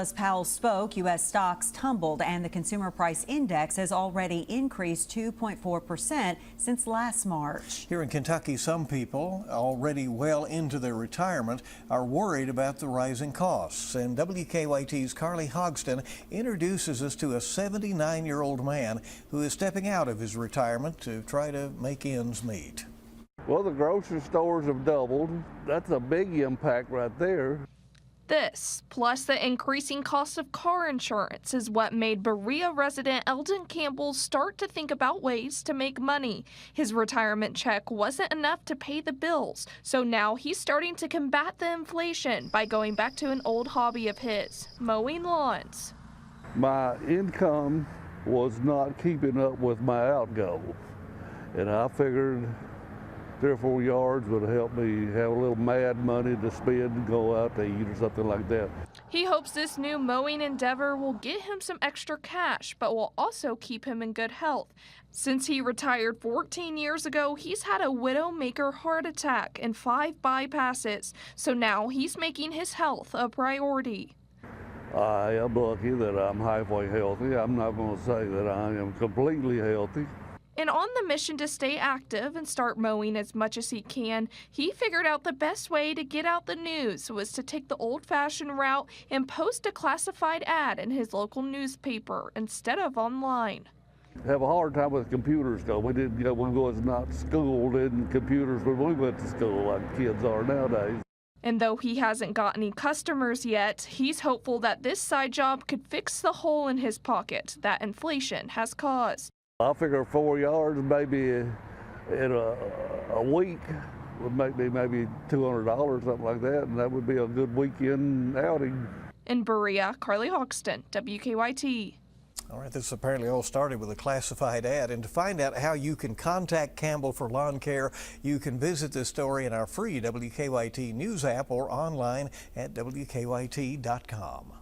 As Powell spoke, U.S. stocks tumbled and the consumer price index has already increased 2.4% since last March. Here in Kentucky, some people already well into their retirement are worried about the rising costs. And WKYT's Carly Hogston introduces us to a 79-year-old man who is stepping out of his retirement to try to make ends meet. Well, the grocery stores have doubled. That's a big impact right there. This, plus the increasing cost of car insurance, is what made Berea resident Eldon Campbell start to think about ways to make money. His retirement check wasn't enough to pay the bills, so now he's starting to combat the inflation by going back to an old hobby of his, mowing lawns. My income was not keeping up with my outgo, and I figured 3 or 4 yards would help me have a little mad money to spend and go out to eat or something like that. He hopes this new mowing endeavor will get him some extra cash, but will also keep him in good health. Since he retired 14 years ago, he's had a widowmaker heart attack and 5 bypasses, so now he's making his health a priority. I am lucky that I'm halfway healthy. I'm not going to say that I am completely healthy. And on the mission to stay active and start mowing as much as he can, he figured out the best way to get out the news was to take the old-fashioned route and post a classified ad in his local newspaper instead of online. Have a hard time with computers because we didn't, we was not schooled in computers when we went to school like kids are nowadays. And though he hasn't got any customers yet, he's hopeful that this side job could fix the hole in his pocket that inflation has caused. I figure 4 yards maybe in a week would make me maybe $200, something like that, and that would be a good weekend outing. In Berea, Carly Hogston, WKYT. All right, this apparently all started with a classified ad. And to find out how you can contact Campbell for lawn care, you can visit this story in our free WKYT News app or online at WKYT.com.